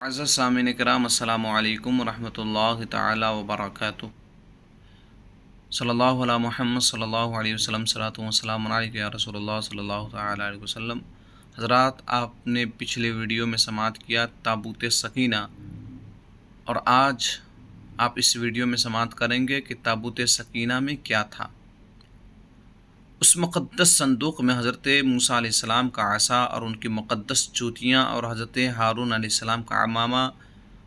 अज़ीज़ सामीन कराम अस्सलामु अलैकुम रहमतुल्लाहि ताला व बरकातुहू। सल्लल्लाहु अला मुहम्मद सल्लल्लाहु अलैहि वसल्लम सलातु व सलाम अलैका या रसूलल्लाह सल्लल्लाहु ताला अलैहि वसल्लम। हज़रात, आपने पिछले वीडियो में समाअत किया ताबूत सकीना, और आज आप इस वीडियो में समाअत करेंगे कि ताबूत सकीना में क्या था। उस मुक़द्दस संदूक में हज़रत मूसा अलैहिस्सलाम का असा और उनकी मुक़द्दस जूतियाँ, और हज़रत हारून अलैहिस्सलाम का अमामा,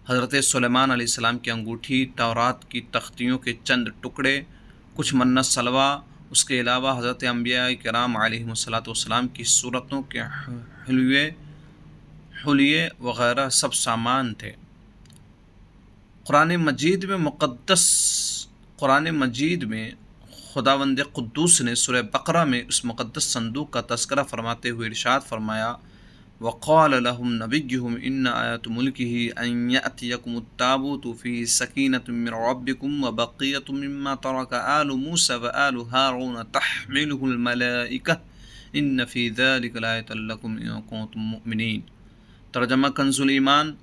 हज़रत सुलेमान अलैहिस्सलाम की अंगूठी, तौरात की तख्तियों के चंद टुकड़े, कुछ मन्नत सलवा, उसके अलावा हज़रत अंबिया किराम अलैहिमुस्सलातु वस्सलाम की सूरतों के हुलिये वग़ैरह सब सामान थे। कुरान मजीद में खुदावंद क़ुद्दूस ने सूरह बकरा में उस मुक़द्दस संदूक का तज़किरा फरमाते हुए इरशाद फरमाया, वक़ाल लहुम नबिय्युहुम इन्ना आयातु मुल्किही अन यअतियकुमुत्ताबूतु फ़ीही सकीनतुम मिन रब्बिकुम व बक़िय्यतुम मिम्मा तरक आलु मूसा व आलु हारून तहमिलुहुल मलाइका इन्न फ़ी ज़ालिका लाआयतन लकुम इन कुंतुम मुमिनीन। तर्जमा कंजुल ईमान।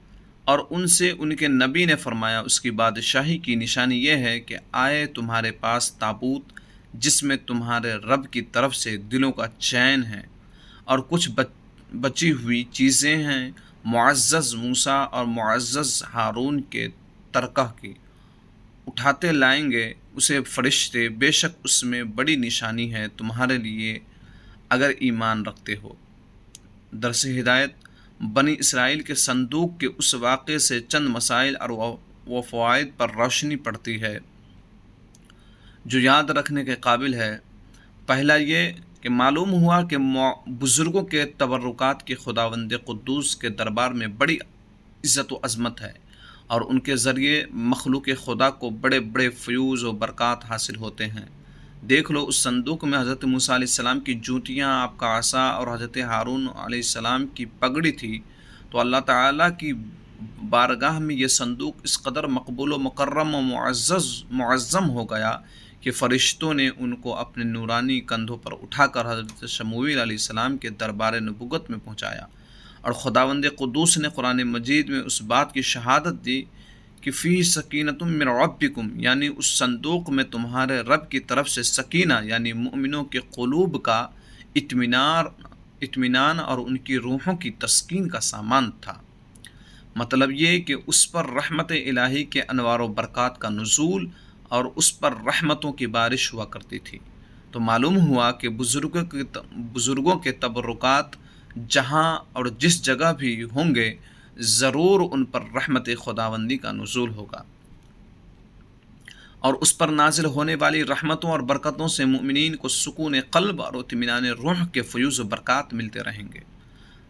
और उनसे उनके नबी ने फरमाया, उसकी बादशाही की निशानी यह है कि आए तुम्हारे पास ताबूत जिसमें तुम्हारे रब की तरफ से दिलों का चैन है, और कुछ बची हुई चीज़ें हैं मुअज़्ज़ज़ मूसा और मुअज़्ज़ज़ हारून के तरकह की। उठाते लाएंगे उसे फरिश्ते, बेशक उसमें बड़ी निशानी है तुम्हारे लिए अगर ईमान रखते हो। दरस हिदायत। बनी इसराइल के संदूक के उस वाक़े से चंद मसाइल और व फ़वाइद पर रोशनी पड़ती है जो याद रखने के काबिल है। पहला ये कि मालूम हुआ कि बुज़ुर्गों के तबर्रुकात की खुदावंद क़ुद्दूस के दरबार में बड़ी इज़्ज़त व अज़मत है, और उनके ज़रिए मखलूक़ खुदा को बड़े बड़े फ़यूज़ व बरक़ात हासिल होते हैं। देख लो, उस संदूक में हज़रत मूसा अलैहिस्सलाम की जूतियाँ, आपका असा और हज़रत हारून अलैहिस्सलाम की पगड़ी थी। तो अल्लाह ताला की बारगाह में ये संदूक इस कदर मकबूल व मुकर्रम व मुअज़्ज़म हो गया कि फ़रिश्तों ने उनको अपने नूरानी कंधों पर उठाकर हज़रत शमूएल अलैहिस्सलाम के दरबार नबुव्वत में पहुँचाया। और खुदावंद क़ुद्दूस ने कुरान मजीद में उस बात की शहादत दी कि फ़ी सकीनतुम मिन रब्बिकुम, यानी उस संदूक में तुम्हारे रब की तरफ से सकीना यानी मुमिनों के क़ुलूब का इत्मीनान और उनकी रूहों की तस्कीन का सामान था। मतलब ये कि उस पर रहमत इलाही के अनवार व बरक़ात का नुज़ूल और उस पर रहमतों की बारिश हुआ करती थी। तो मालूम हुआ कि बुज़ुर्गों के तबर्रुकात जहाँ और जिस जगह भी होंगे, ज़रूर उन पर रहमत खुदावंदी का नुज़ूल होगा, और उस पर नाजिल होने वाली रहमतों और बरकतों से मुमिनीन को सुकून क़ल्ब और इत्मीनान रूह के फ़यूज़ व बरक़ात मिलते रहेंगे।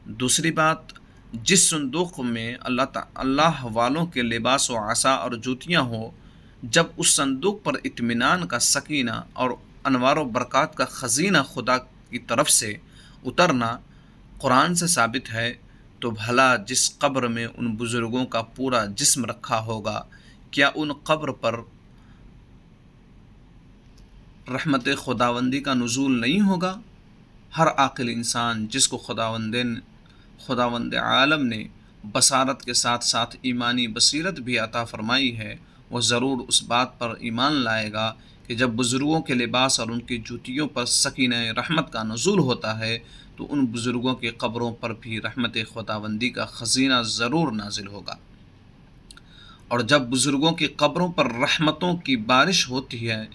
दूसरी बात, जिस संदूक में अल्लाह वालों के लिबास व आसा और जूतियाँ हो, जब उस संदूक पर इत्मीनान का सकीना और अनवार व बरक़ात का ख़ज़ीना खुदा की तरफ से उतरना कुरान से साबित है, तो भला जिस कब्र में उन बुज़ुर्गों का पूरा जिस्म रखा होगा, क्या उन कब्र पर रहमत खुदावंदी का नुज़ूल नहीं होगा? हर आक़िल इंसान जिसको खुदावंद आलम ने बसारत के साथ साथ ईमानी बसीरत भी अता फ़रमाई है, वह ज़रूर उस बात पर ईमान लाएगा कि जब बुज़ुर्गों के लिबास और उनकी जूतियों पर सकीना रहमत का नुज़ूल होता है, तो उन बुज़ुर्गों के कब्रों पर भी रहमत खुदावंदी का ख़ज़ीना ज़रूर नाजिल होगा। और जब बुज़ुर्गों की कब्रों पर रहमतों की बारिश होती है,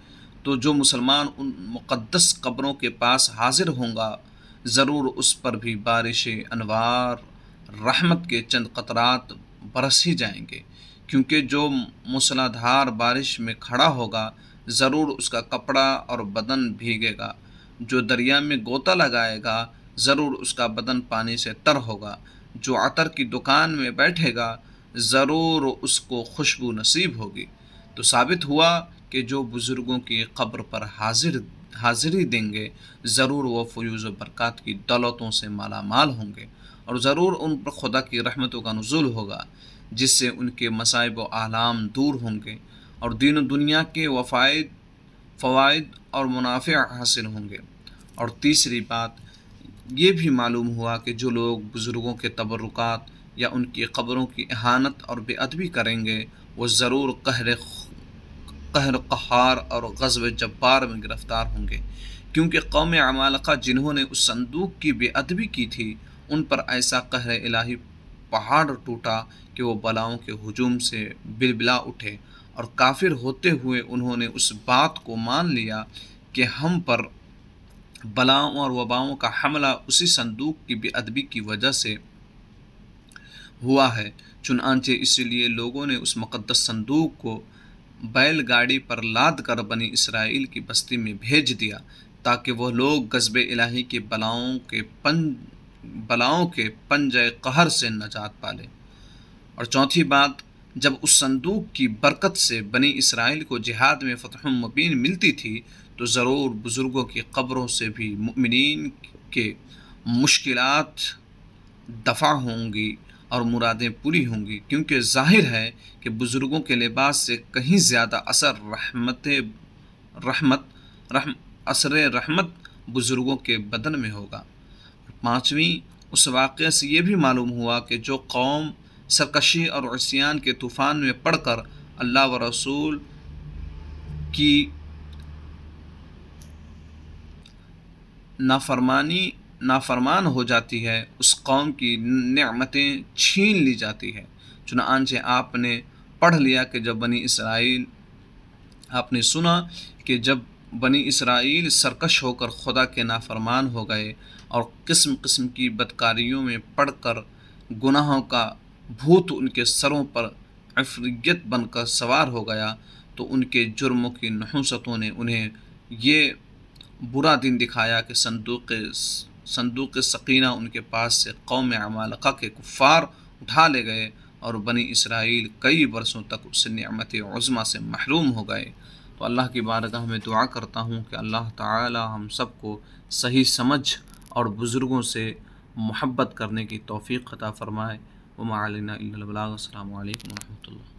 तो जो मुसलमान उन मुक़द्दस कब्रों के पास हाज़िर होगा, ज़रूर उस पर भी बारिश अनवार रहमत के चंद क़तरात बरस ही जाएंगे, क्योंकि जो मूसलाधार बारिश में खड़ा होगा, ज़रूर उसका कपड़ा और बदन भीगेगा। जो दरिया में गोता लगाएगा, ज़रूर उसका बदन पानी से तर होगा। जो अतर की दुकान में बैठेगा, ज़रूर उसको खुशबू नसीब होगी। तो साबित हुआ कि जो बुज़ुर्गों की कब्र पर हाज़िरी देंगे, ज़रूर वो फ़यूज़ व बरक़ात की दौलतों से माला माल होंगे, और ज़रूर उन पर खुदा की रहमतों का नुज़ूल होगा, जिससे उनके मसाइब व आलाम दूर होंगे और दीन दुनिया के फ़वाइद और मुनाफ़े हासिल होंगे। और तीसरी बात ये भी मालूम हुआ कि जो लोग बुज़ुर्गों के तबर्रुकात یا ان کی قبروں کی اہانت اور بے ادبی کریں گے، وہ ضرور قہر قہار اور غضب جبار میں گرفتار ہوں گے، کیونکہ قوم عمالقہ جنہوں نے اس صندوق کی بے ادبی کی تھی ان پر ایسا قہر الہی پہاڑ ٹوٹا کہ وہ بلاؤں کے ہجوم سے بلبلا اٹھے، اور کافر ہوتے ہوئے انہوں نے اس بات کو مان لیا کہ ہم پر بلاؤں اور وباؤں کا حملہ اسی صندوق کی بے ادبی کی وجہ سے ہوا ہے۔ چنانچہ اسی لیے لوگوں نے اس مقدس صندوق کو بیل گاڑی پر لاد کر بنی اسرائیل کی بستی میں بھیج دیا تاکہ وہ لوگ غضب الہی کے بلاؤں کے پنجہ قہر سے نجات پالے۔ اور چوتھی بات، جب اس صندوق کی برکت سے بنی اسرائیل کو جہاد میں فتح مبین ملتی تھی تو ضرور بزرگوں کی قبروں سے بھی مومنین کے مشکلات دفع ہوں گی اور مرادیں پوری ہوں گی، کیونکہ ظاہر ہے کہ بزرگوں کے لباس سے کہیں زیادہ اثر رحمت بزرگوں کے بدن میں ہوگا۔ پانچویں، اس واقعے سے یہ بھی معلوم ہوا کہ جو قوم سرکشی اور عصیان کے طوفان میں پڑ کر اللہ و رسول کی نافرمان ہو جاتی ہے، اس قوم کی نعمتیں چھین لی جاتی ہے۔ چنانچہ آپ نے سنا کہ جب بنی اسرائیل سرکش ہو کر خدا کے نافرمان ہو گئے اور قسم قسم کی بدکاریوں میں پڑ کر گناہوں کا بھوت ان کے سروں پر عفریت بن کر سوار ہو گیا، تو ان کے جرموں کی نحوستوں نے انہیں یہ برا دن دکھایا کہ صندوق سکینہ ان کے پاس سے قوم عمالقہ کے کفار اٹھا لے گئے، اور بنی اسرائیل کئی برسوں تک اس نعمت عظمیٰ سے محروم ہو گئے۔ تو اللہ کی بارگاہ میں دعا کرتا ہوں کہ اللہ تعالی ہم سب کو صحیح سمجھ اور بزرگوں سے محبت کرنے کی توفیق عطا فرمائے۔ وما علینا الا البلاغ۔ السلام علیکم ورحمۃ اللہ۔